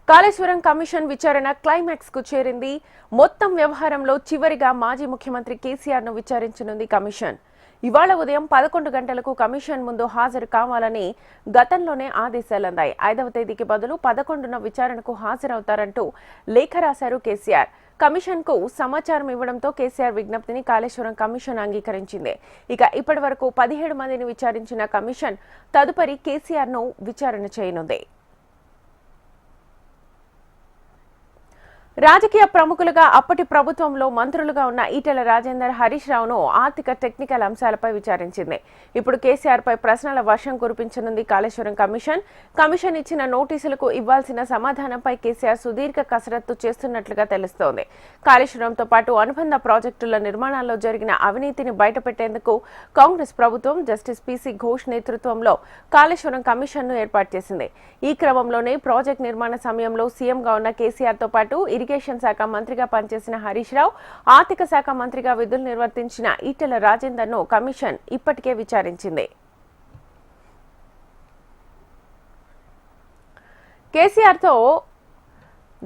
Kaleshwaram commission విచారణ climax కు చేరింది. మొత్తం వ్యవహారంలో చివరిగా మాజీ ముఖ్యమంత్రి కేసీఆర్ ను విచారించనుంది కమిషన్. ఇవాళ ఉదయం 11 గంటలకు కమిషన్ ముందు హాజరు కావాలని గతంలోనే ఆదేశాలందాయి. 5వ తేదీకి బదులు 11న విచారణకు హాజరవుతారంటూ లేఖ రాశారు కేసీఆర్. కమిషన్ కు సమాచారం ఇవ్వడంతో కేసీఆర్ విజ్ఞప్తిని కాళేశ్వరం కమిషన్ అంగీకరించింది. ఇక ఇప్పటి వరకు 17 మందిని విచారించిన కమిషన్ తదుపరి కేసీఆర్ ను విచారణ చేయనుంది. రాజకీయ ప్రముఖులుగా అప్పటి ప్రభుత్వంలో మంత్రులుగా ఉన్న ఈటెల రాజేందర్, హరీష్ రావును ఆర్థిక టెక్నికల్ అంశాలపై విచారించింది. ఇప్పుడు కేసీఆర్ పై ప్రశ్నల వర్షం కురిపించనుంది కాళేశ్వరం కమిషన్. కమిషన్ ఇచ్చిన నోటీసులకు ఇవ్వాల్సిన సమాధానంపై కేసీఆర్ సుదీర్ఘ కసరత్తు చేస్తున్నట్లుగా తెలుస్తోంది. కాళేశ్వరంతో పాటు అనుబంధ ప్రాజెక్టుల నిర్మాణాల్లో జరిగిన అవినీతిని బయటపెట్టేందుకు కాంగ్రెస్ ప్రభుత్వం జస్టిస్ పీసీ ఘోష్ నేతృత్వంలో కాళేశ్వరం కమిషన్ ను ఏర్పాటు చేసింది. ఈ క్రమంలోనే ప్రాజెక్టు నిర్మాణ సమయంలో సీఎంగా ఉన్న కేసీఆర్ తో పాటు ఇరిగేషన్ శాఖ మంత్రిగా పనిచేసిన హరీష్ రావు, ఆర్థిక శాఖ మంత్రిగా విధులు నిర్వర్తించిన ఈటెల రాజేందర్ ను కమిషన్ ఇప్పటికే విచారించింది. కేసీఆర్ తో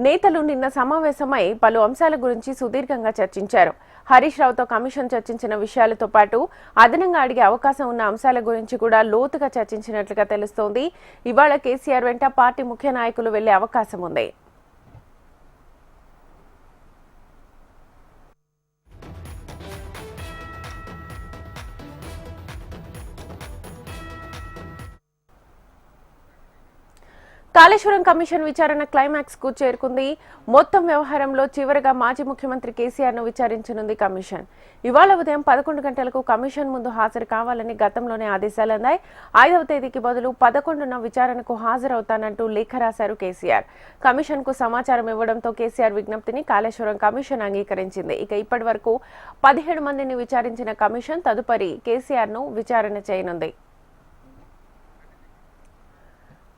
నేతలు నిన్న సమావేశమై పలు అంశాల గురించి సుదీర్ఘంగా చర్చించారు. హరీష్ రావుతో కమిషన్ చర్చించిన విషయాలతో పాటు అదనంగా అడిగే అవకాశం ఉన్న అంశాల గురించి కూడా లోతుగా చర్చించినట్లుగా తెలుస్తోంది. ఇవాళ కేసీఆర్ వెంట పార్టీ ముఖ్య నాయకులు వెళ్లే అవకాశం ఉంది. కాళేశ్వరం కమిషన్ విచారణ క్లైమాక్స్ కు చేరుకుంది. మొత్తం వ్యవహారంలో చివరిగా మాజీ ముఖ్యమంత్రి కేసీఆర్ ను విచారించనుంది కమిషన్. ఇవాళ ఉదయం 11 గంటలకు కమిషన్ ముందు హాజరు కావాలని గతంలోనే ఆదేశాలందాయి. 5వ తేదీకి బదులు 11న విచారణకు హాజరవుతానంటూ లేఖ రాశారు కేసీఆర్. కమిషన్ కు సమాచారం ఇవ్వడంతో కేసీఆర్ విజ్ఞప్తిని కాళేశ్వరం కమిషన్ అంగీకరించింది. ఇక ఇప్పటి వరకు 17 మందిని విచారించిన కమిషన్ తదుపరి కేసీఆర్ ను విచారణ చేయనుంది.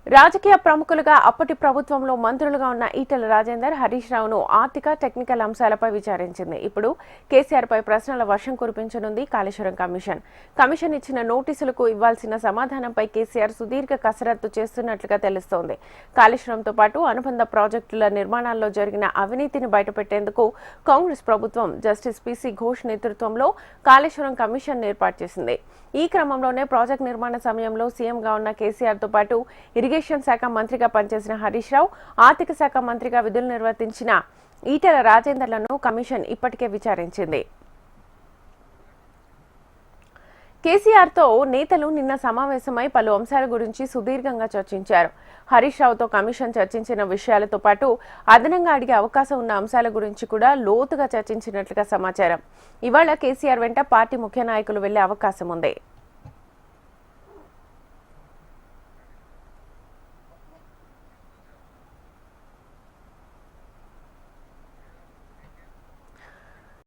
రాజకీయ ప్రముఖులుగా అప్పటి ప్రభుత్వంలో మంత్రులుగా ఉన్న ఈటెల రాజేందర్, హరీష్ రావును ఆర్థిక టెక్నికల్ అంశాలపై విచారించింది. ఇప్పుడు కేసీఆర్ పై ప్రశ్నల వర్షం కురిపించనుంది కాళేశ్వరం కమిషన్. కమిషన్ ఇచ్చిన నోటీసులకు ఇవ్వాల్సిన సమాధానంపై కేసీఆర్ సుదీర్ఘ కసరత్తు చేస్తున్నట్లుగా తెలుస్తోంది. కాళేశ్వరంతో పాటు అనుబంధ ప్రాజెక్టుల నిర్మాణాల్లో జరిగిన అవినీతిని బయటపెట్టేందుకు కాంగ్రెస్ ప్రభుత్వం జస్టిస్ పీసీ ఘోష్ నేతృత్వంలో కాళేశ్వరం కమిషన్ ఏర్పాటు చేసింది. ఈ క్రమంలోనే ప్రాజెక్టు నిర్మాణ సమయంలో సీఎంగా ఉన్న కేసీఆర్ తో పాటు ఇరిగేషన్ శాఖ మంత్రిగా పనిచేసిన హరీష్ రావు, ఆర్థిక శాఖ మంత్రిగా విధులు నిర్వర్తించిన ఈటెల రాజేందర్లను కమిషన్ ఇప్పటికే విచారించింది. కేసీఆర్ తో నేతలు నిన్న సమావేశమై పలు అంశాల గురించి సుదీర్ఘంగా చర్చించారు. హరీష్ రావుతో కమిషన్ చర్చించిన విషయాలతో పాటు అదనంగా అడిగే అవకాశం ఉన్న అంశాల గురించి కూడా లోతుగా చర్చించినట్లుగా సమాచారం. ఇవాళ కేసీఆర్ వెంట పార్టీ ముఖ్య నాయకులు వెళ్లే అవకాశం ఉంది.